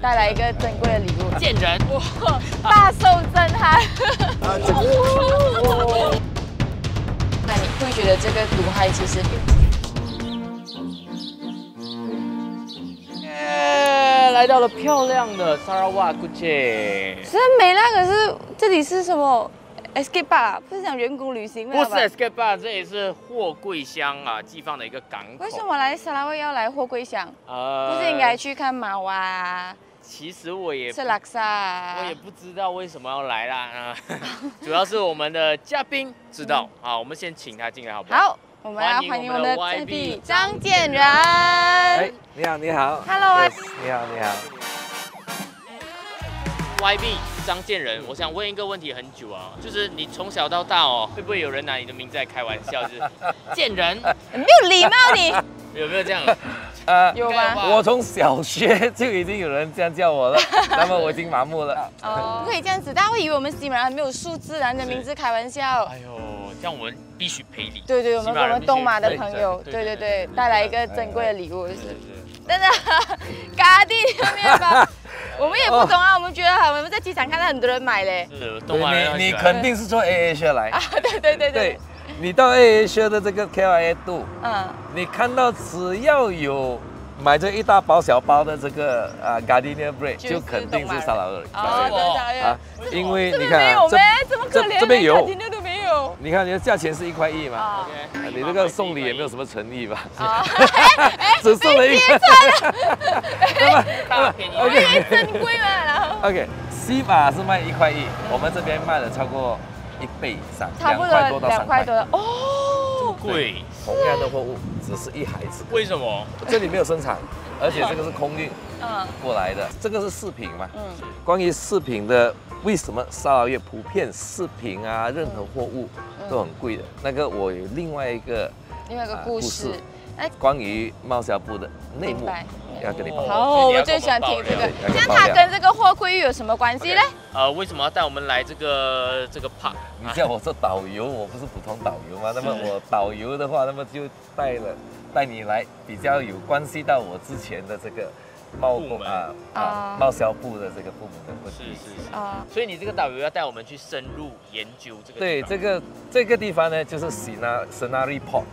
带来一个珍贵的礼物，见人哇，大受震撼。那你会觉得这个毒海其实？来到了漂亮的沙拉瓦古街，虽然美啦，可是这里是什么 escape bar？ 不是讲员工旅行吗？不是 escape bar， 这也是货柜箱啊，寄放的一个港口。为什么来沙拉威要来货柜箱？不是应该去看马哇啊？其实我也吃拉萨啊？我也不知道为什么要来啦，主要是我们的嘉宾知道啊，我们先请他进来好不好？好。我们要欢迎我们的 YB 张建仁。哎，你好，你好。Hello， yes, 你好，你好。YB 张建仁，我想问一个问题很久啊，就是你从小到大哦，会不会有人拿你的名字来开玩笑？就是建仁，没有礼貌你。有没有这样？有吧？我从小学就已经有人这样叫我了，那么我已经麻木了。哦，不可以这样子，大家会以为我们西马人没有素质，拿你的名字开玩笑。哎呦，这样我们必须赔礼。对对，我们东马的朋友，对，带来一个珍贵的礼物，就是真的，咖喱面包。我们也不懂啊，我们觉得我们在机场看到很多人买嘞。是，东马人你肯定是坐 AA 来。啊，对。你到 AA 的这个 KLIA 度，你看到只要有买这一大包小包的这个Gardenia Bread， 就肯定是沙拉热。哦，因为你看这边有，Gardenia都没有。你看你的价钱是1块1嘛，你这个送礼也没有什么诚意吧？只送了一个。大便宜，珍贵嘛，然后。OK， 西马是卖1块1，我们这边卖了超过1倍以上，2块多到3块多哦，贵。同样的货物，只是一孩子。为什么？这里没有生产，而且这个是空运过来的。这个是饰品嘛？关于饰品的，为什么沙劳越普遍饰品啊，任何货物都很贵的？那个我有另外一个故事，关于贸销部的内幕。要跟你报。好，我最喜欢听这个。这样它跟这个货柜有什么关系呢？为什么要带我们来这个 park？ 你叫我做导游，我不是普通导游吗？那么我导游的话，那么就带你来，比较有关系到我之前的这个贸销部的这个部门的问题。是。所以你这个导游要带我们去深入研究这个。对，这个地方呢，就是Senari Port，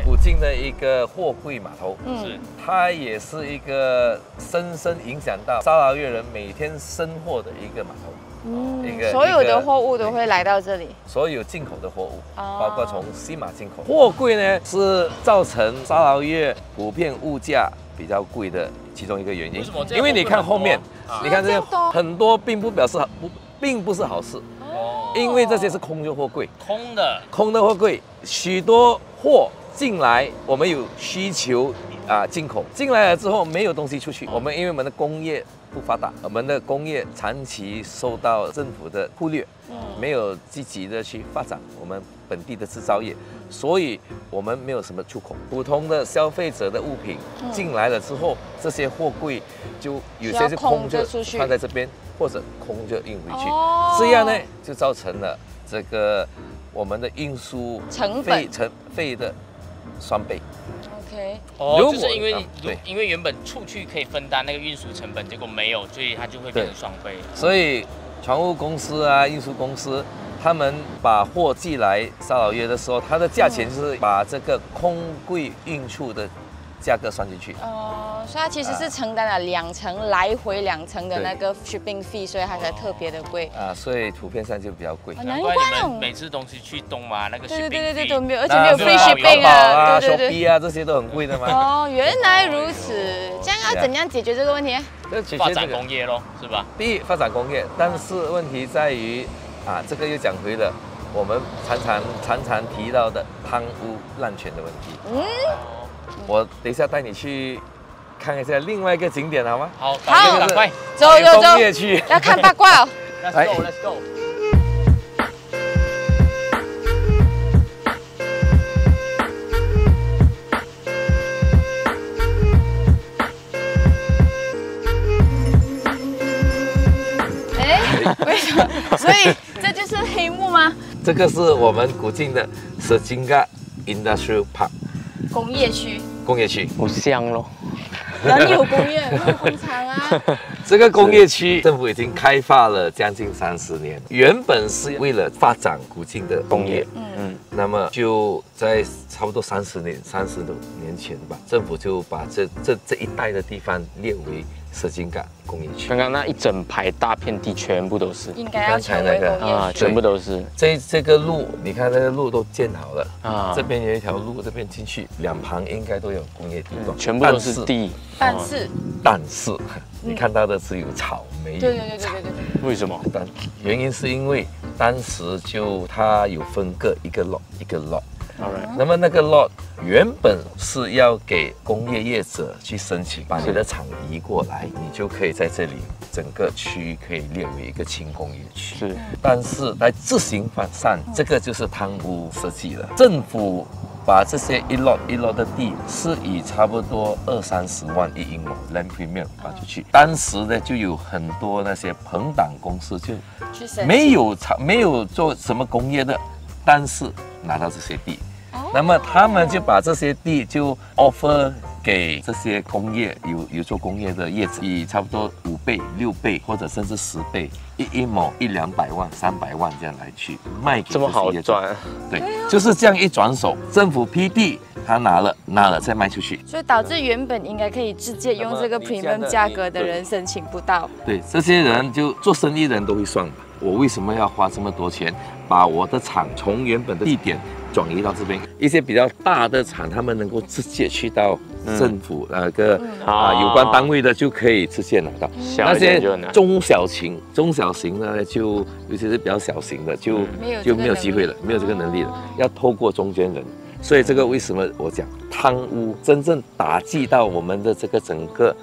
附近的一个货柜码头。是。它也是一个深深影响到沙劳越人每天生活的一个码头。所有的货物都会来到这里。所有进口的货物，包括从西马进口货柜呢，是造成沙劳越普遍物价比较贵的其中一个原因。因为你看后面，你看这些很多并不是好事，因为这些是空的货柜，空的货柜，许多货进来，我们有需求进口进来了之后没有东西出去，因为我们的工业不发达，我们的工业长期受到政府的忽略，没有积极的去发展我们本地的制造业，所以我们没有什么出口。普通的消费者的物品进来了之后，这些货柜就有些是空着放在这边，或者空着运回去，这样呢就造成了这个我们的运输成费的双倍。就是因为原本出去可以分担那个运输成本，结果没有，所以它就会变成双倍。所以船务公司运输公司，他们把货寄来沙劳越的时候，它的价钱就是把这个空柜运输的价格算进去。所以它其实是承担了2层来回2层的那个 shipping fee， 所以它才特别的贵。所以图片上就比较贵。难怪你们每次东西去东马那个 shipping fee， 对都没有，而且没有 free shipping ，Shopee 这些都很贵的嘛。原来如此，这样要怎样解决这个问题？发展工业咯，是吧？第一，发展工业，但是问题在于这个又讲回了我们常常提到的贪污滥权的问题。我等一下带你去看一下另外一个景点，好吗？好，赶快走，工业区要看八卦哦。Let's go。为什么？所以这就是黑幕吗？这个是我们古晋的 Sejingga Industrial Park 工业区。工业区，好香咯。哪里有工业？有工厂啊？这个工业区政府已经开发了将近30年，原本是为了发展古晋的工业，那么就在差不多30多年前吧，政府就把这一带的地方列为蛇精港工业区。刚刚那一整排大片地全部都是，应该要成为工业区，全部都是。这个路，你看那个路都建好了啊，这边有一条路，这边进去两旁应该都有工业地段，全部都是地。但是你看到的只有草，没有草。对。为什么？原因是因为当时就它有分一个 lot 一个 lot。那么那个 lot 原本是要给工业业者去申请，把你的厂移过来，你就可以在这里整个区域可以列为一个轻工业区。是，但是在执行法上，这个就是贪污设计了。政府把这些一 lot 的地是以差不多20-30万一英亩 land premium 发出去。当时呢，就有很多那些朋党公司就没有做什么工业的，但是拿到这些地。那么他们就把这些地就 offer 给这些工业有做工业的业者，以差不多5倍、6倍或者甚至10倍，一亩100-200万、300万这样来去卖给这些业者。这么好赚？对，就是这样一转手，政府批地，他拿了再卖出去，所以导致原本应该可以直接用这个 premium 价格的人申请不到。对，这些人就做生意的人都会算吧，我为什么要花这么多钱把我的厂从原本的地点转移到这边？一些比较大的厂，他们能够直接去到政府有关单位的就可以直接拿到。那些中小型的就尤其是比较小型的就没有机会了，没有这个能力了，要透过中间人。所以这个为什么我讲贪污真正打击到我们的这个整个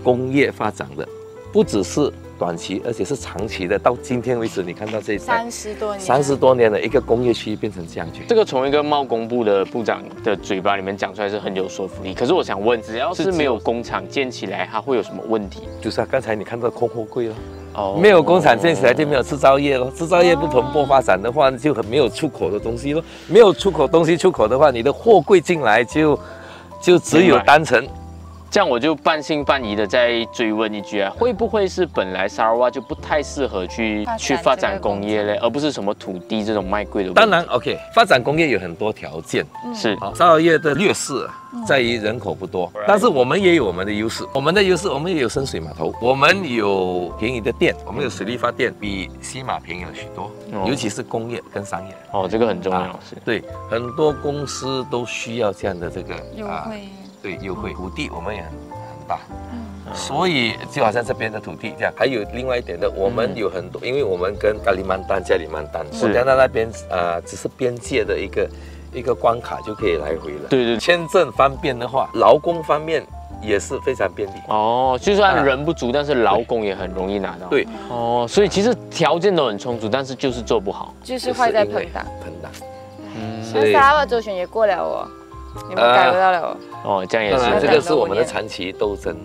工业发展的，不只是短期，而且是长期的。到今天为止，你看到这30多年的一个工业区变成这样去，这个从一个贸工部的部长的嘴巴里面讲出来是很有说服力。可是我想问，只要是没有工厂建起来，它会有什么问题？就是刚才你看到空货柜了。没有工厂建起来就没有制造业咯，制造业不蓬勃发展的话，就很没有出口的东西咯。没有出口的话，你的货柜进来就只有单程。这样我就半信半疑的再追问一句啊，会不会是本来沙拉瓦就不太适合去发展工业嘞，而不是什么土地这种卖贵的？当然 ，OK， 发展工业有很多条件，是沙拉越的劣势在于人口不多，但是我们也有我们的优势。我们也有深水码头，我们有便宜的电，我们有水力发电，比西马便宜了许多，尤其是工业跟商业。这个很重要，是对，很多公司都需要这样的这个优惠。对，优惠土地我们也很大，所以就好像这边的土地这样。还有另外一点的，我们有很多，因为我们跟加里曼丹那边只是边界的一个关卡就可以来回了。对，签证方便的话，劳工方面也是非常便利。就算人不足，但是劳工也很容易拿到。对，所以其实条件都很充足，但是就是做不好，就是坏在朋党。所以沙拉瓦周选也过了哦。你们改不到了这样也是。这个是我们的长期斗争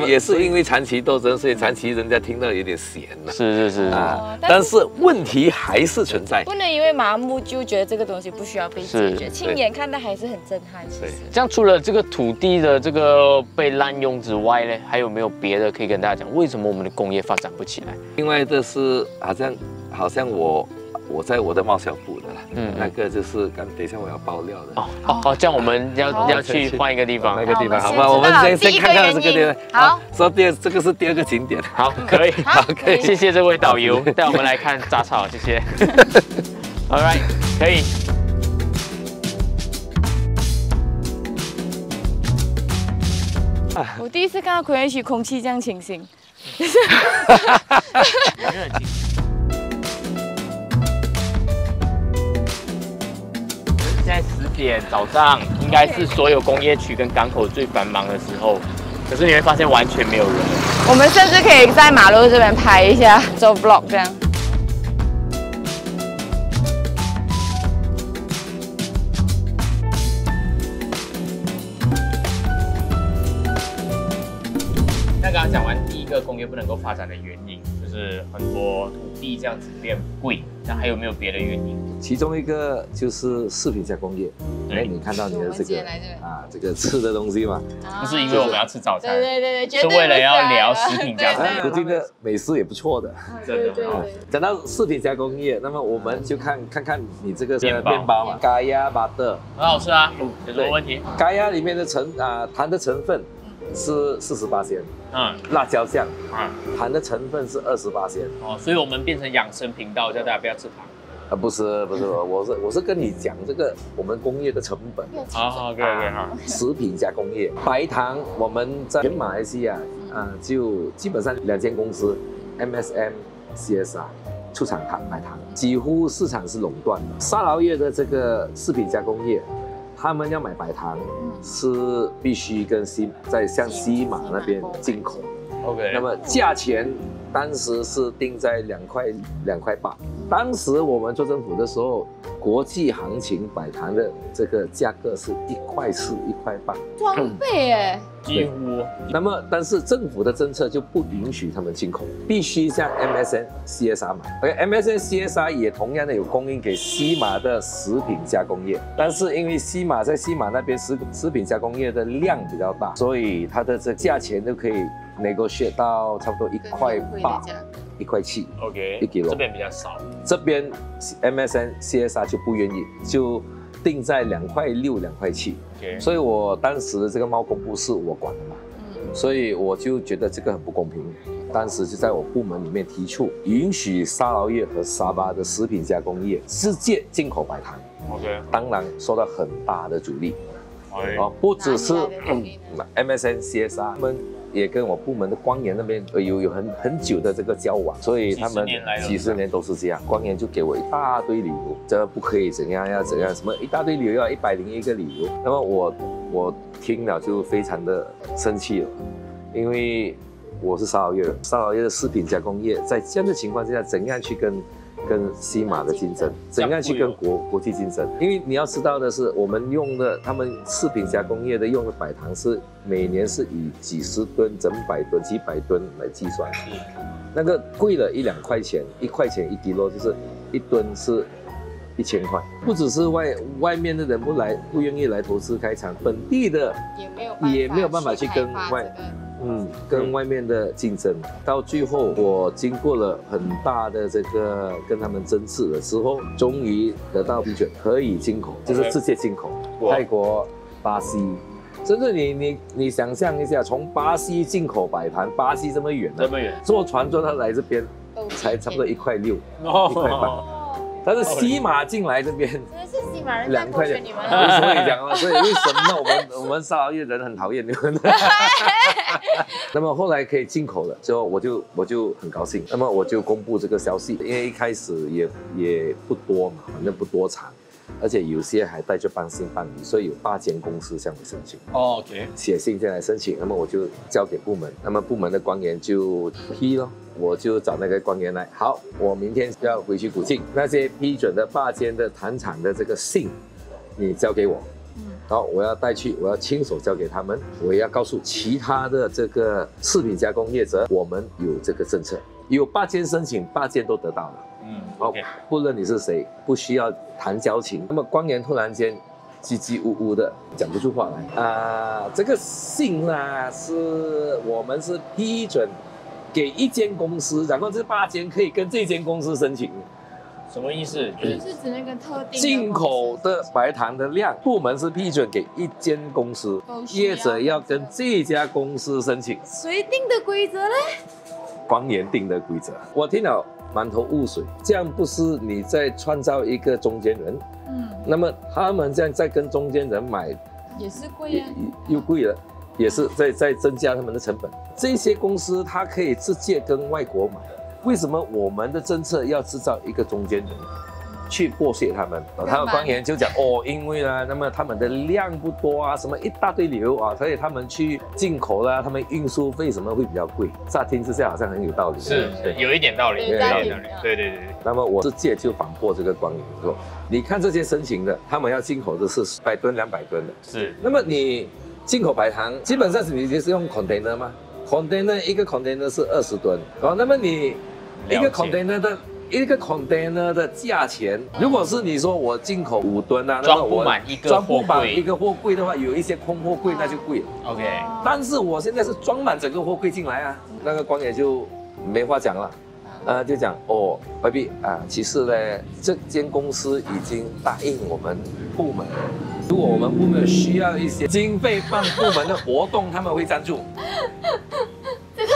也是因为长期斗争，所以长期人家听到有点闲了。是但是问题还是存在，不能因为麻木就觉得这个东西不需要被解决。亲眼看到还是很震撼。其实这样除了这个土地的这个被滥用之外呢，还有没有别的可以跟大家讲？为什么我们的工业发展不起来？另外的是好像我在我的贸销部的那个就是等一下我要爆料的这样我们要去换一个地方，那个地方好吧？我们先看看这个地方。好，说这个是第2个景点。好，可以，好，可以。谢谢这位导游带我们来看杂草，谢谢。All right， 可以。我第一次看到葵园区空气这样清新。现在10点早上，应该是所有工业区跟港口最繁忙的时候，可是你会发现完全没有人。我们甚至可以在马路这边拍一下做 vlog 这样。那刚刚讲完第1个工业不能够发展的原因，就是很多土地这样子变贵，那还有没有别的原因？其中一个就是食品加工业。哎，你看到你的这个这个吃的东西嘛？不是因为我们要吃早餐，对，是为了要聊食品加工业。附近的美食也不错的，真的。讲到食品加工业，那么我们就看看你这个面包嘛，咖椰 butter 很好吃啊，有什么问题？咖椰里面的糖的成分是48%，辣椒酱，糖的成分是28%。哦，所以我们变成养生频道，叫大家不要吃糖。不是，我是跟你讲这个我们工业的成本。好，食品加工业，白糖我们在全马来西亚就基本上2间公司 ，MSM、CSR 出产白糖，几乎市场是垄断的。沙劳越的这个食品加工业，他们要买白糖是必须跟像西马那边进口。OK， 那么价钱当时是定在2块8。当时我们做政府的时候，国际行情白糖的这个价格是1块4、1块8，双倍耶，几乎。那么，但是政府的政策就不允许他们进口，必须向 MSN、CSR 买。MSN、CSR 也同样的有供应给西马的食品加工业，但是因为西马那边食品加工业的量比较大，所以它的这价钱都可以negotiate到差不多1块8、1块7 ，OK， 1 kg， 这边比较少，这边 MSN、CSR 就不愿意，就定在2块6、2块7。所以我当时的这个贸工部是我管的嘛，所以我就觉得这个很不公平。当时就在我部门里面提出，允许沙劳越和沙巴的食品加工业直接进口白糖。OK， 当然受到很大的阻力。不只是MSN、CSR 他们也跟我部门的光研那边有很久的这个交往，所以他们几十年都是这样。光研就给我一大堆理由，这不可以怎样要怎样，什么一大堆理由，要101个理由。那么我听了就非常的生气了，因为我是沙劳越的食品加工业，在这样的情况之下，怎样去跟西马的竞争，怎样去跟国际竞争？因为你要知道的是，我们用的他们食品加工业的用的白糖是每年是以几十吨、整百吨、几百吨来计算，那个贵了1、2块钱，1块钱1 kg，就是1吨是1000块。不只是外面的人不愿意来投资开厂，本地的也没有办法去跟外面的竞争。到最后，我经过了很大的这个跟他们争执了之后，终于得到批准，可以进口，就是直接进口。泰国、巴西，真的你想象一下，从巴西进口白糖，巴西这么远，坐船坐到来这边才差不多1块6、1块8。但是西马进来这边，真的是西马人在剥削你们。所以讲啊，所以为什么我们沙劳越人很讨厌你们？那么后来可以进口了之后，我就很高兴。那么我就公布这个消息，因为一开始也不多嘛，反正不多产，而且有些还带着半信半疑，所以有8间公司向我申请。OK， 写信进来申请，那么我就交给部门，那么部门的官员就批咯。我就找那个官员来，好，我明天要回去古晋，那些批准的8间的糖厂的这个信，你交给我，好，我要带去，我要亲手交给他们，我也要告诉其他的这个食品加工业者，我们有这个政策，有8间申请，8间都得到了，好，不论你是谁，不需要谈交情。那么官员突然间支支吾吾的讲不出话来这个信呢，是我们是批准给1间公司，然后这8间可以跟这间公司申请。什么意思？就是指那个特定进口的白糖的量，部门是批准给1间公司，业者要跟这家公司申请。谁定的规则呢？官员定的规则。我听了满头雾水，这样不是你在创造一个中间人？那么他们这样再跟中间人买，也是贵啊，又贵了。也是在增加他们的成本。这些公司它可以直接跟外国买，为什么我们的政策要制造一个中间人去剥削他们？他们官员就讲因为呢，那么他们的量不多啊，什么一大堆理由啊，所以他们去进口啦，他们运输费什么会比较贵。乍听之下好像很有道理，是有一点道理，对。那么我直接就反驳这个官员说，你看这些申请的，他们要进口的是100吨、200吨的，是。那么你进口白糖，基本上是你是用 container 吗 container 一个 container 是20吨，哦，那么你一个 container 的价钱，如果是你说我进口5吨啊，装不满一个货柜的话，有一些空货柜那就贵了。OK， 但是我现在是装满整个货柜进来啊，那个光爷就没话讲了。就讲哦 ，baby 啊，其实呢，这间公司已经答应我们部门，如果我们部门需要一些经费办部门的活动，他们会赞助。这是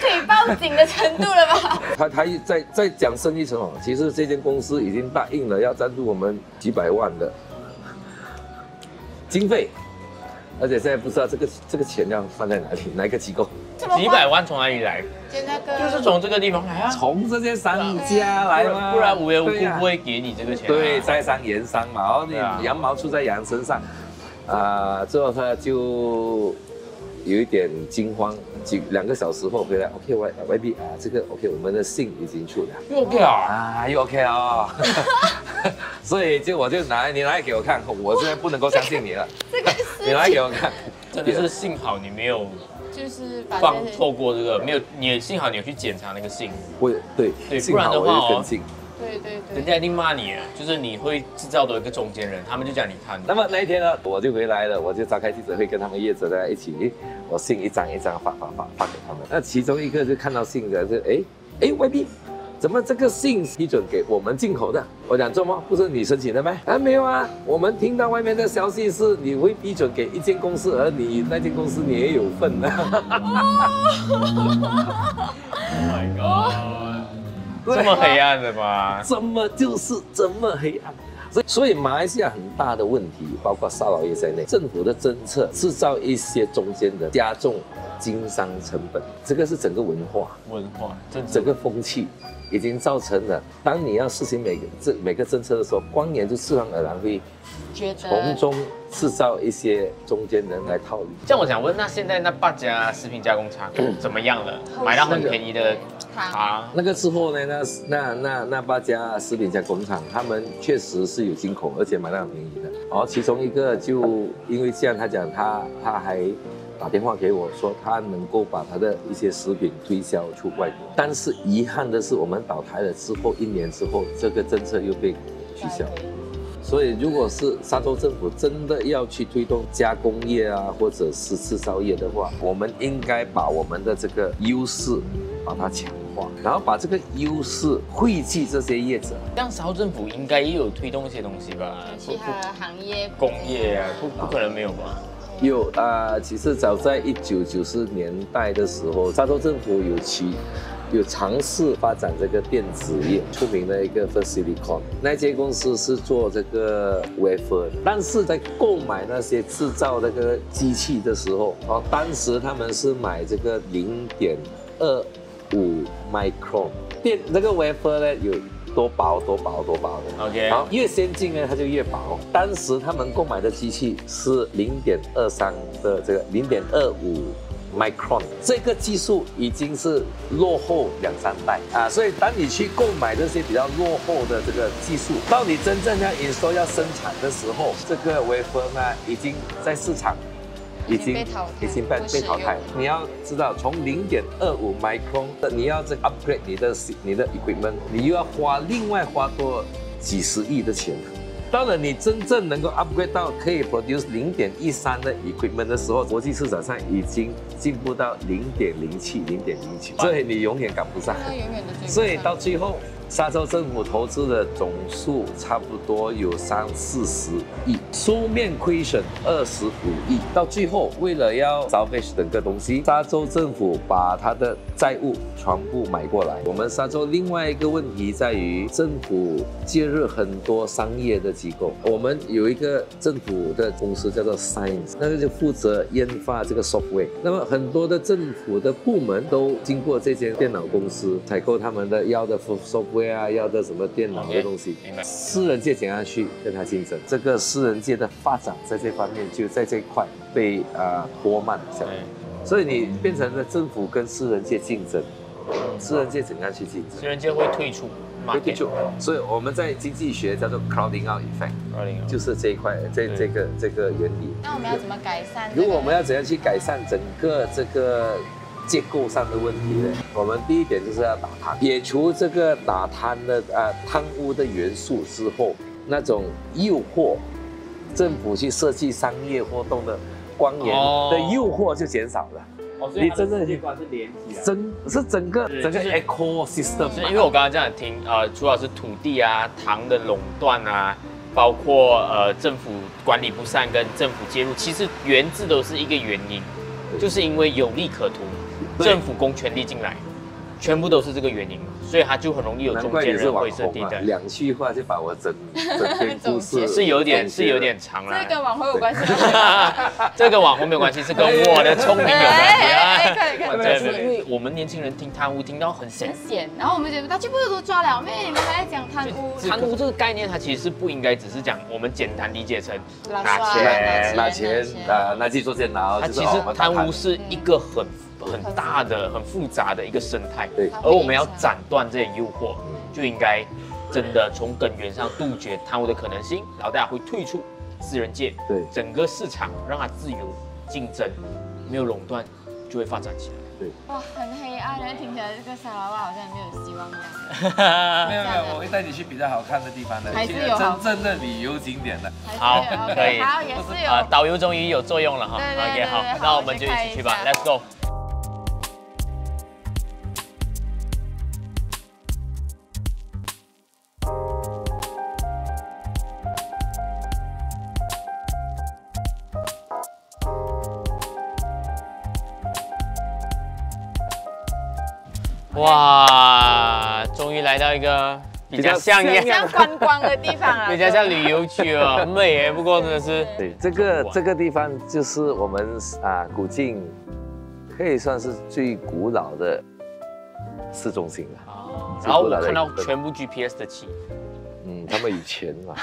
可以报警的程度了吧？他再讲深一层哦，其实这间公司已经答应了要赞助我们几百万的经费。而且现在不知道这个钱要放在哪里，哪一个机构？几百万从哪里来？就是从这个地方来啊，从这些商家来嘛，不然无缘无故不会给你这个钱。对，在商言商嘛，然后你羊毛出在羊身上，之后他就有一点惊慌，2个小时后回来 ，OK YB 啊，这个 OK， 我们的信已经出了，又 OK 啊，又 OK 啊。所以我就你拿来给我看，我现在不能够相信你了。你拿来给我看，真的是幸好你没有，就是错过这个，没有你幸好你有去检查那个信。对，不然的话哦，对，人家一定骂你了，就是你会制造的一个中间人，他们就讲你贪。那么那一天呢，我就回来了，我就召开记者会，跟他们业者在一起，我信一张一张发给他们。那其中一个就看到信的，就YB。怎么这个信批准给我们进口的？我讲做吗？不是你申请的吗？没有啊，我们听到外面的消息是你会批准给一间公司，而你那间公司你也有份的。Oh my god！ 这么黑暗的吗？这么黑暗。所以马来西亚很大的问题，包括沙劳越在内，政府的政策制造一些中间的加重经商成本，这个是整个文化，整个风气。已经造成了，当你要实行每个政策的时候，官员就自然而然会从中制造一些中间人来套利。这样我想问，那现在那8家食品加工厂怎么样了？买到很便宜的糖？那个之后呢？那8家食品加工厂，他们确实是有进口，而且买到很便宜的。其中一个就因为这样，他讲他还打电话给我说，他能够把他的一些食品推销出外国，但是遗憾的是，我们倒台了之后1年之后，这个政策又被取消。所以，如果是沙州政府真的要去推动加工业啊，或者是制造业的话，我们应该把我们的这个优势把它强化，然后把这个优势惠及这些业者。这样沙州政府应该也有推动一些东西吧？其他的行业、工业啊，不可能没有吧？有其实早在1990年代的时候，沙州政府有尝试发展这个电子业，出名的一个 Silicon， 那间公司是做这个 wafer， 但是在购买那些制造那个机器的时候，当时他们是买这个0.25 micron 那个 wafer 呢有多薄的 ，OK， 然后越先进呢它就越薄。当时他们购买的机器是0.23的这个0.25 micron， 这个技术已经是落后2-3代所以当你去购买这些比较落后的这个技术，到你真正要install要生产的时候，这个 wafer 呢已经在市场已经被淘汰了。你要知道，从0.25 micron， 你要这 upgrade 你的 equipment， 你又要另外花多几十亿的钱。当然，你真正能够 upgrade 到可以 produce 0.13的 equipment 的时候，国际市场上已经进步到0.07、0.07，所以你永远赶不上。所以到最后，沙州政府投资的总数差不多有30-40亿，书面亏损25亿。到最后，为了要 salvage 整个东西，沙州政府把他的债务全部买过来。我们沙州另外一个问题在于，政府介入很多商业的机构。我们有一个政府的公司叫做 Science， 那个就负责研发这个 software。那么很多的政府的部门都经过这间电脑公司采购他们的要的 software。要的什么电脑的东西，私人界怎样去跟他竞争？这个私人界的发展在这方面就在这一块被拖慢下来，所以你变成了政府跟私人界竞争，私人界怎样去竞争？私人界会退出，会退出。所以我们在经济学叫做 crowding out effect， 就是这一块这个原理。那我们要怎么改善？如果我们要怎样去改善整个这个结构上的问题呢？我们第一点就是要打贪，撇除这个打贪的贪污的元素之后，那种诱惑，政府去设计商业活动的光源的诱惑就减少了。你真正的观是连体是整个 ecosystem。因为我刚刚这样听除了是土地啊、糖的垄断啊，包括政府管理不善跟政府介入，其实源自都是一个原因，就是因为有利可图，政府公权力进来，全部都是这个原因，所以它就很容易有中间人灰色地带。2句话就把我整篇故事是有点长了。这跟网红有关系吗？这个网红没有关系，是跟我的聪明有关系啊。对，因为我们年轻人听贪污听到很咸，然后我们觉得他全部都抓了，因为你们还在讲贪污。贪污这个概念，它其实是不应该只是讲我们简单理解成拿钱拿去做监牢。它其实贪污是一个很大的、很复杂的一个生态，而我们要斩断这些诱惑，就应该真的从根源上杜绝贪污的可能性，然后大家会退出私人界，对整个市场让它自由竞争，没有垄断，就会发展起来。对，哇，很黑暗，人听起来这个沙拉瓦好像没有希望一样。没有，我会带你去比较好看的地方的，还是有真正的旅游景点的。好，可以，好，也是有。导游终于有作用了哈。OK， 好，那我们就一起去吧 ，Let's go。哇，终于来到一个比较像观光的地方啊，比较像旅游区哦，很美耶。不过真的是，对，这个地方就是我们古晋可以算是最古老的市中心了。然后我看到全部 GPS 的漆。他们以前嘛，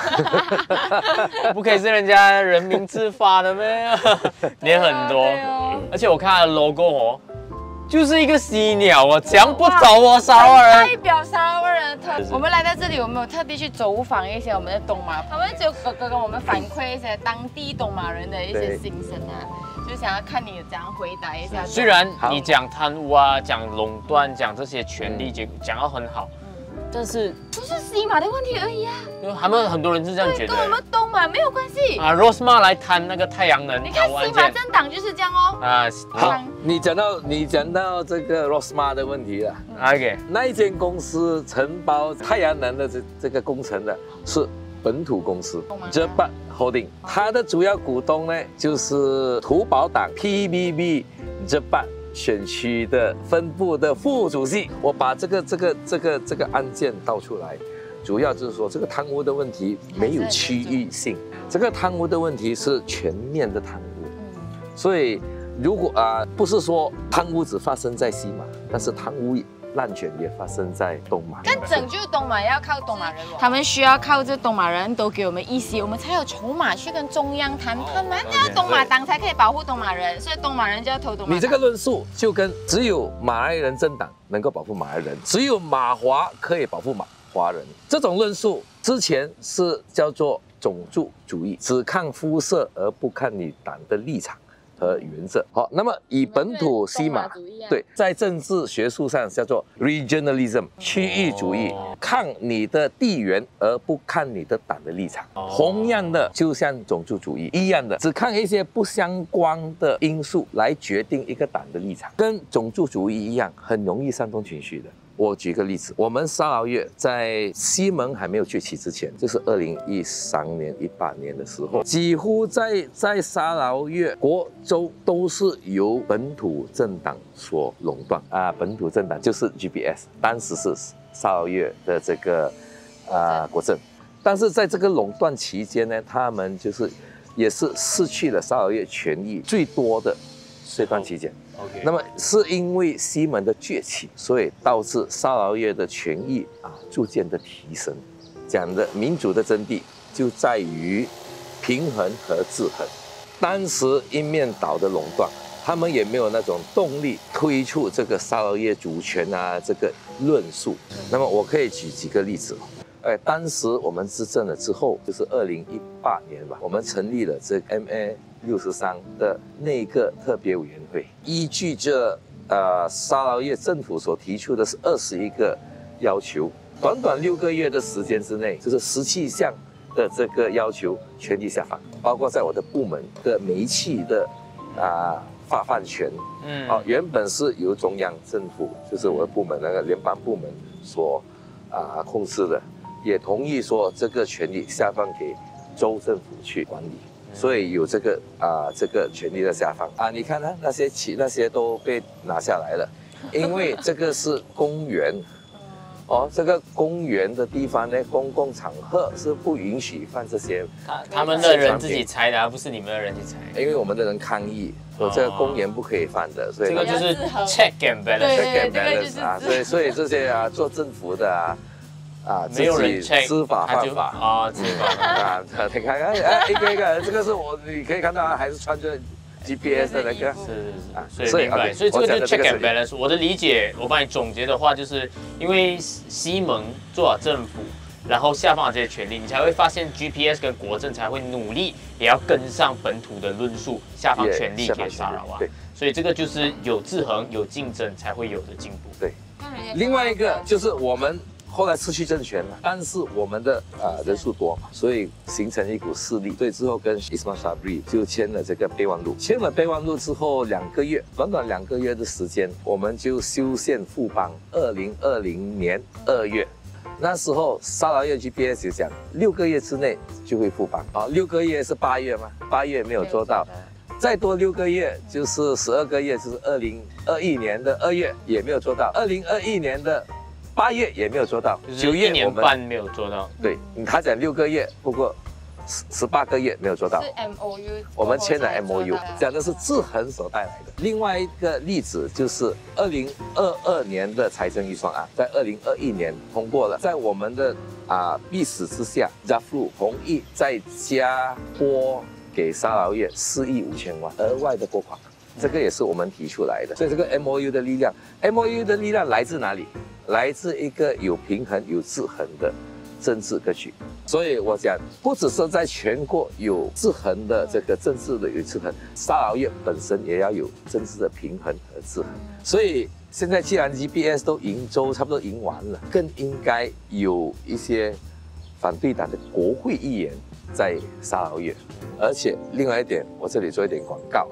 不可以是人家人民自发的咩？连很多，而且我看它的 logo 哦。就是一个犀鸟哦，讲不走哦，沙拉瓦人代表沙拉瓦人的特。我们来到这里，我们有特地去走访一些我们的东马，他们就哥哥跟我们反馈一些当地东马人的一些心声啊，就想要看你怎样回答一下。虽然你讲贪污啊，讲垄断，讲这些权利，讲到很好。但是就是西马的问题而已啊，他们很多人是这样觉得，跟我们东马没有关系啊。Rosma 来谈那个太阳能，你看西马政党就是这样哦。好，你讲到这个 Rosma 的问题了。OK， 那一间公司承包太阳能的这个工程的是本土公司 Jebat Holding， 它的主要股东呢就是土保党 PBB Jebat。选区的分部的副主席，我把这个案件倒出来，主要就是说这个贪污的问题没有区域性，这个贪污的问题是全面的贪污，所以如果不是说贪污只发生在西马，但是贪污滥权也发生在东马，但拯救东马要靠东马人，他们需要靠这东马人都给我们一些，我们才有筹码去跟中央谈判嘛。要东马党才可以保护东马人，所以东马人就要投东马。你这个论述就跟只有马来人政党能够保护马来人，只有马华可以保护华人，这种论述之前是叫做种族主义，只看肤色而不看你党的立场和原则。好，那么以本土西马对，在政治学术上叫做 regionalism 区域主义，看你的地缘而不看你的党的立场。同样的，就像种族主义一样的，只看一些不相关的因素来决定一个党的立场，跟种族主义一样，很容易煽动情绪的。我举个例子，我们沙劳越在西蒙还没有崛起之前，就是2013年、18年的时候，几乎在沙劳越国州都是由本土政党所垄断本土政党就是 GPS， 当时是沙劳越的这个国政，但是在这个垄断期间呢，他们也是失去了沙劳越权益最多的这段期间。那么是因为西蒙的崛起，所以导致沙劳越的权益逐渐的提升。讲的民主的真谛就在于平衡和制衡。当时一面倒的垄断，他们也没有那种动力推出这个沙劳越主权啊这个论述。那么我可以举几个例子。当时我们执政了之后，就是2018年吧，我们成立了这 MA63的内阁特别委员会，依据着沙劳越政府所提出的是21个要求，短短6个月的时间之内，就是17项的这个要求全力下放，包括在我的部门的煤气的发放权，原本是由中央政府，就是我的部门那个联邦部门所控制的。也同意说这个权力下放给州政府去管理，所以有这个权力的下放你看呢，那些都被拿下来了，因为这个是公园，这个公园的地方呢，公共场合是不允许放这些。他们的人自己拆的，而不是你们的人去拆。因为我们的人抗议，说这个公园不可以放的，所以这个就是 check and balance，所以这些做政府的没有人知法犯法知法你看一个一个，这个是你可以看到还是穿着 GPS 的那个，所以明白，所以这个就是 check and balance。我的理解，我帮你总结的话，就是因为西蒙做好政府，然后下放了这些权利，你才会发现 GPS 跟国政才会努力也要跟上本土的论述，下放权利给沙劳越。所以这个就是有制衡、有竞争才会有的进步。对，另外一个就是我们后来失去政权了，但是我们的人数多嘛，所以形成一股势力，所以之后跟 Ismail Sabri 就签了这个备忘录。签了备忘录之后短短2个月的时间，我们就修宪复邦。2020年2月，那时候沙劳越 GPS 就讲6个月之内就会复邦6个月是8月吗？8月没有做到。再多6个月就是12个月，就是2021年的2月也没有做到，2021年的8月也没有做到，9月1年半没有做到。对，他讲6个月，不过18个月没有做到。是 MOU， 我们签了 MOU， 讲的是制衡所带来的。另外一个例子就是2022年的财政预算案，在2021年通过了，在我们的密使之下 ，Zafrul 同意再加拨给沙劳越4亿5千万额外的拨款，这个也是我们提出来的。所以这个 MOU 的力量来自哪里？来自一个有平衡、有制衡的政治格局。所以我讲，不只是在全国有制衡的这个政治的有制衡，沙劳越本身也要有政治的平衡和制衡。所以现在既然 GPS 都赢州差不多赢完了，更应该有一些反对党的国会议员在沙劳越。而且另外一点，我这里做一点广告。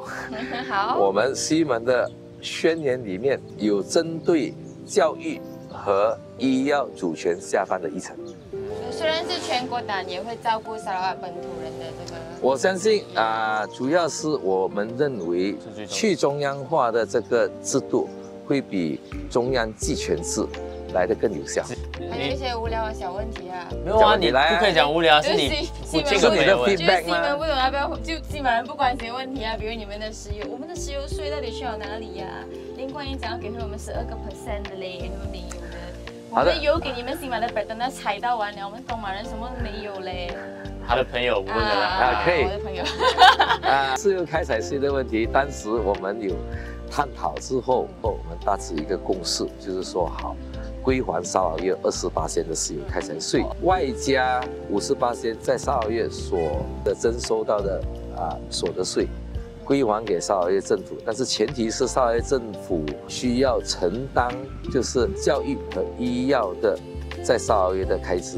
好，我们西门的宣言里面有针对教育和医药主权下放的议程。虽然是全国党，也会照顾沙劳越本土人的这个。我相信主要是我们认为去中央化的这个制度会比中央集权制来得更有效。还有一些无聊的小问题没有你不可以讲无聊，是你这个没有问题。就是西门不懂要不要，就西马人不关心问题比如你们的石油，我们的石油税到底去了哪里林冠英讲要给我们12%的嘞，你们没有的。我们的油给你们西马的本等到采到完了，我们东马人什么都没有嘞。他的朋友问的可以。我的朋友。石油开采税的问题，当时我们有探讨之后，我们达成一个共识，就是说好。归还沙劳越28%的石油开采税，外加58%在沙劳越所征收到的所得税，归还给沙劳越政府。但是前提是沙劳越政府需要承担就是教育和医药的在沙劳越的开支。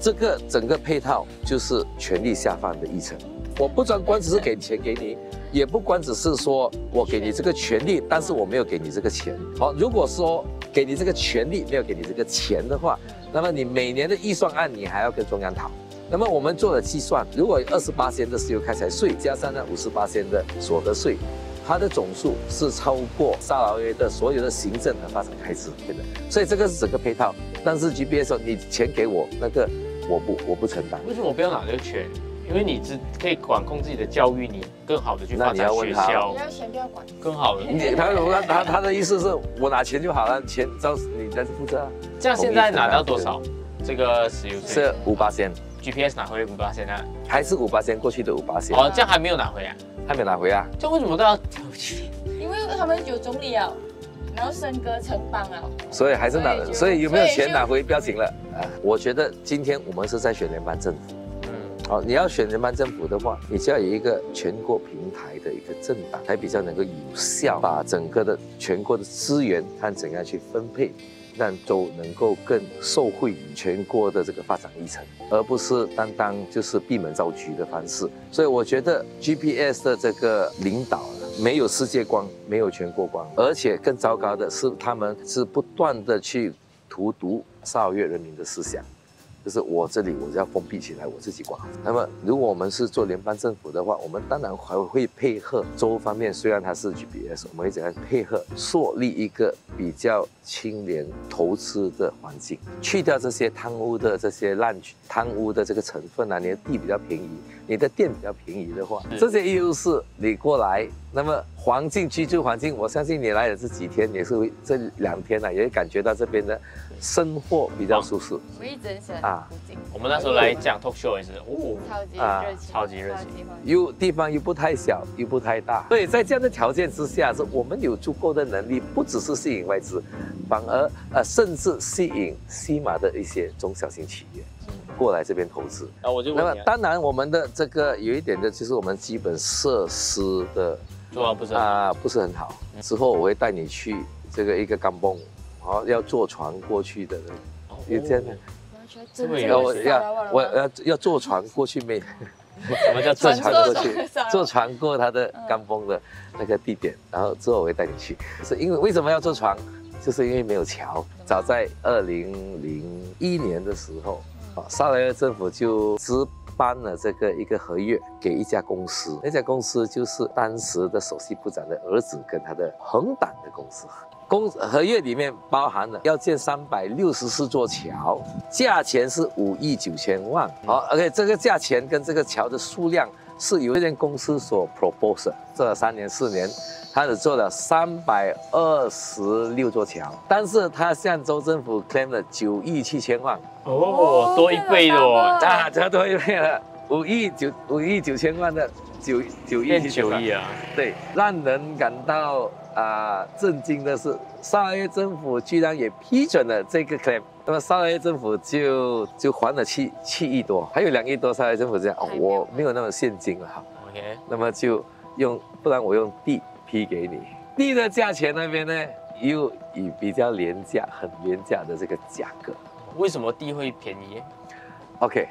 这个整个配套就是权力下放的议程。我不光只是给钱给你，也不光只是说我给你这个权利，但是我没有给你这个钱。如果说给你这个权利，没有给你这个钱的话，那么你每年的预算案你还要跟中央讨。那么我们做了计算，如果28%的石油开采税加上那58%的所得税，它的总数是超过沙劳越的所有的行政和发展开支，对的。所以这个是整个配套。但是 GPS 说你钱给我，那个我不承担。为什么我不要拿这个权？因为你可以管控自己的教育，你更好的去发展学校。不要钱，不要管。更好的。他的意思是我拿钱就好了，钱照你来负责。这样现在拿到多少？这个石油税是58%。GPS 拿回5%啊？还是5%过去的5%。哦，这样还没有拿回啊？还没拿回啊？这样为什么都要调去？因为他们有总理啊，然后升格城邦啊，所以还是拿，所以有没有钱拿回不要紧了啊。我觉得今天我们是在选联邦政府。好，你要选联邦政府的话，你就要有一个全国平台的一个政党，才比较能够有效把整个的全国的资源看怎样去分配，让州能够更受惠于全国的这个发展历程，而不是单单就是闭门造车的方式。所以我觉得 GPS 的这个领导没有世界观，没有全国观，而且更糟糕的是，他们是不断的去荼毒沙劳越人民的思想。就是我这里我就要封闭起来，我自己管好。那么，如果我们是做联邦政府的话，我们当然还会配合州方面，虽然它是 GPS， 我们会怎样配合树立一个比较清廉投资的环境，去掉这些贪污的这些贪污的这个成分啊，你的地比较便宜，你的店比较便宜的话，这些优势你过来，那么环境居住环境，我相信你来的这几天也是会这2天呢，也会感觉到这边的生活比较舒适。我一直很喜欢啊，我们那时候来讲 talk show 也是，超级热情，超级热情，地方又不太小，又不太大，所以在这样的条件之下，是我们有足够的能力，不只是吸引外资，反而甚至吸引西马的一些中小型企业过来这边投资。那么当然，我们的这个有一点的就是我们基本设施的做不是很好。之后我会带你去这个一个甘崩，好要坐船过去的，有这样的。我要坐船过去没？什么叫坐船过去？坐船过它的甘崩的那个地点，然后之后我会带你去。是因为什么要坐船？就是因为没有桥。早在2001年的时候，沙劳越政府就资颁了一个合约给一家公司，那家公司就是当时的首席部长的儿子跟他的恒党的公司。合约里面包含了要建364座桥，价钱是5亿9千万。好 ，OK， 这个价钱跟这个桥的数量是由这间公司所 propose， 做了3年4年，他只做了326座桥，但是他向州政府 claim 了9亿7千万。哦，多1倍的哦，这多1倍了，5亿9千万的9亿啊，对，让人感到震惊的是，沙劳越政府居然也批准了这个 claim， 那么沙劳越政府就还了7亿多，还有2亿多，沙劳越政府这样，我没有那么现金了哈 ，OK， 那么就不然我用地批给你，地的价钱那边呢，又以比较很廉价的这个价格。为什么地会便宜 ？OK，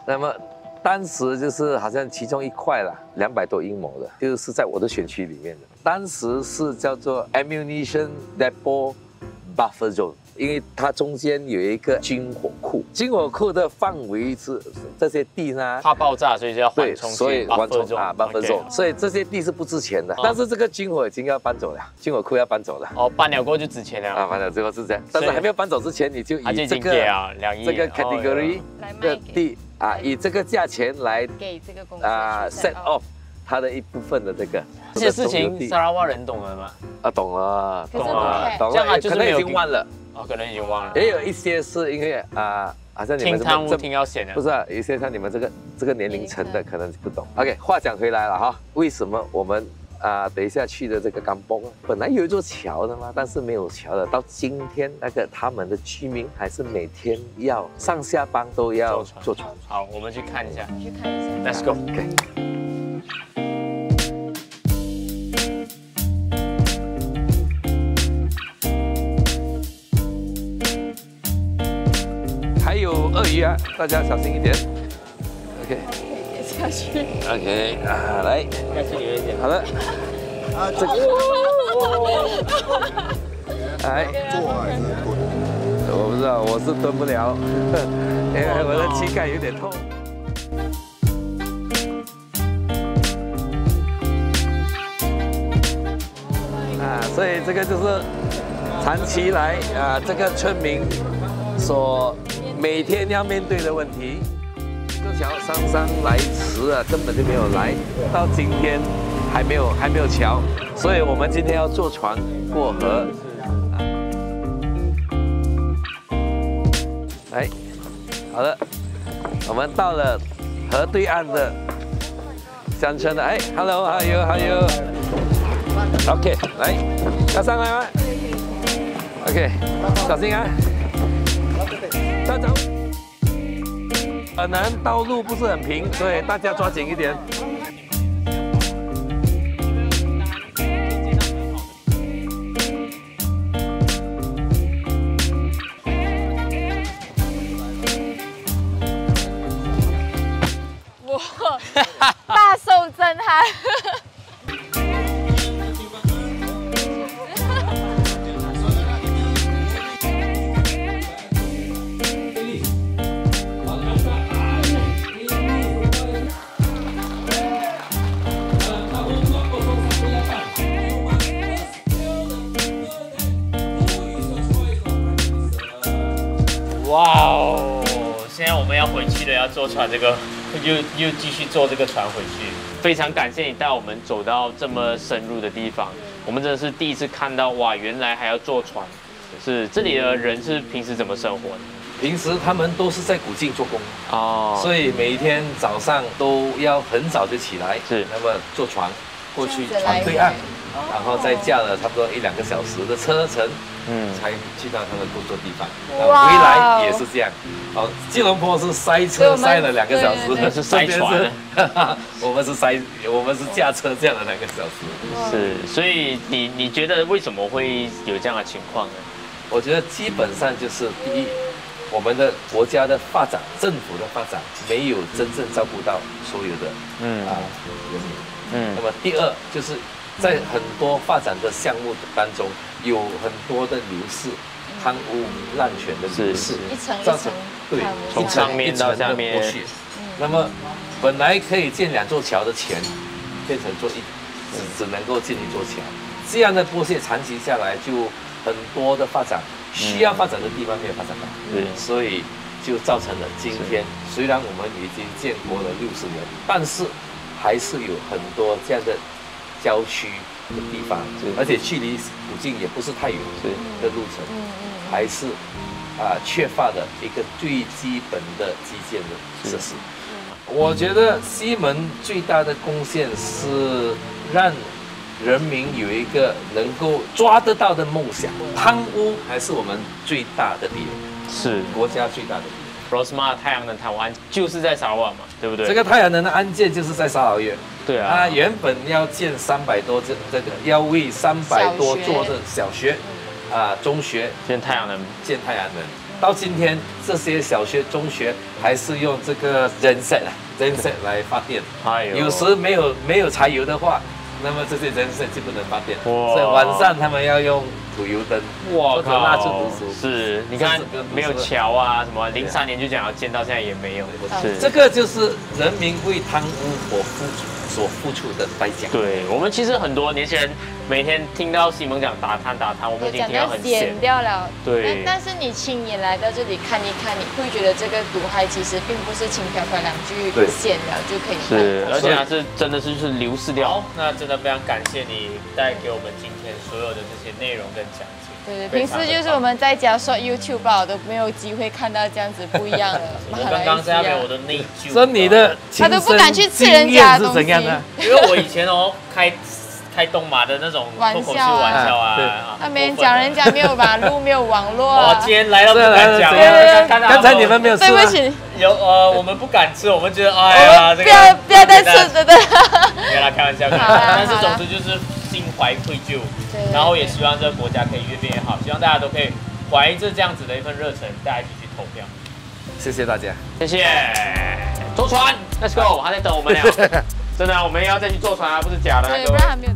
那么当时就是好像其中一块啦，200多英亩的，就是在我的选区里面的。当时是叫做 Ammunition Depot Buffer Zone， 因为它中间有一个军火库，军火库的范围是这些地呢，怕爆炸，所以就要缓冲，所以缓冲Buffer Zone， 所以这些地是不值钱的。但是这个军火已经要搬走了，军火库要搬走了。哦，搬了过后就值钱了。搬了之后是这样，但是还没有搬走之前，你就以这个category 的地。以这个价钱来给这个公司set off 它的一部分的这个些事情，沙拉瓦人懂了吗？懂了，懂了，这样他就是可能已经忘了，可能已经忘了。也有一些是因为好像你们听贪污听要险的，不是有些像你们这个年龄层的可能不懂。OK， 话讲回来了哈，为什么我们等一下去的这个甘崩本来有一座桥的嘛，但是没有桥了。到今天他们的居民还是每天要上下班都要坐船。好，我们去看一下。去看一下。 Let's go。还有鳄鱼啊，大家小心一点。OK。 下去 OK 来，下去有一点。好的，这个，来，坐还是蹲？我不知道，我是蹲不了，因为我的膝盖有点痛。所以这个就是长期来这个村民所每天要面对的问题。 桥上来迟啊，根本就没有来，到今天还没有桥，所以我们今天要坐船过河。来，好的，我们到了河对岸的乡村的，哎 ，Hello， how you？OK， 来，要上来吗 ？OK， 小心啊！站走。可能道路不是很平，所以大家抓紧一点。大受震撼。哇哦！现在我们要回去了，要坐船这个。又继续坐这个船回去，非常感谢你带我们走到这么深入的地方，我们真的是第一次看到哇，原来还要坐船。是这里的人是平时怎么生活的？平时他们都是在古晋做工哦，所以每一天早上都要很早就起来，是那么坐船过去船对岸，然后再驾了差不多1-2个小时的车程，才去到他们工作地方。然后回来也是这样。哦，吉隆坡是塞车塞了2个小时，是塞船，我们是驾车这样的2个小时。是，所以你觉得为什么会有这样的情况呢？我觉得基本上就是第一，我们的国家的发展，政府的发展没有真正照顾到所有的人民。那么第二就是在很多发展的项目当中，有很多的流失、贪污、滥权的流失，造成对从上面到下面。那么本来可以建2座桥的钱，变成只能够建1座桥，这样的剥削长期下来，就很多的发展需要发展的地方没有发展到，所以就造成了今天虽然我们已经建国了60年，但是还是有很多这样的郊区的地方，而且距离古晋也不是太远的路程，还是缺乏了一个最基本的基建的设施。我觉得西门最大的贡献是让人民有一个能够抓得到的梦想。贪污还是我们最大的敌人，是国家最大的敌人。Rosmah 太阳能台湾就是在沙瓦嘛，对不对？这个太阳能的案件就是在沙劳越。对啊，它原本要建300多要为300多座的小学中学建太阳能，到今天这些小学、中学还是用这个genset来发电。有时没有柴油的话，那么这些genset就不能发电，所以晚上他们要用土油灯或者蜡烛读书。是，你看没有桥啊，什么03年就讲要建，到现在也没有。是，这个就是人民为贪污所付出的代价。对，我们其实很多年轻人每天听到西蒙讲打贪，我们已经听到很闲掉了。对，但是你亲眼来到这里看一看，你会觉得这个毒害其实并不是轻飘飘2句闲聊就可以。是，而且它是真的是就是流失掉。那真的非常感谢你带给我们今天所有的这些内容跟讲解。对，平时就是我们在家刷 YouTube 吧，都没有机会看到这样子不一样的。我刚刚在那边我都内疚。说你的他都不敢去吃人家的东西。因为我以前开东马的那种脱口秀玩笑啊，那边讲人家没有马路，没有网络。我今天来到不敢讲。刚才你们没有吃。对不起。我们不敢吃，我们觉得哎呀，这个不要再吃，对对。没有啦，开玩笑。但是总之就是心怀愧疚，然后也希望这个国家可以越变越好，希望大家都可以怀着这样子的一份热忱，大家继续投票。谢谢大家，谢谢。坐船 ，Let's go， 还在等我们了。真的，我们要再去坐船啊，不是假的。对，不然还没有。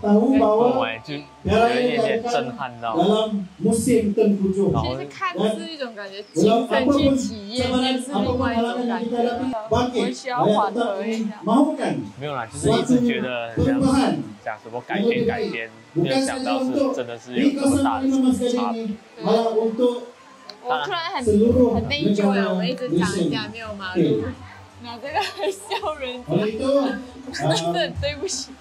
tahu bahwa 就有一点点震撼到。 dalam musim tengkujuh. 其实看是一种感觉，亲身去体验又是另外一种感觉。我需要缓和一下。没有啦，就是一直觉得讲什么改变，没有想到是真的是有这么大的差别。我突然很内疚了，我们一直讲人家没有马路，拿这个来笑人家，真的对不起。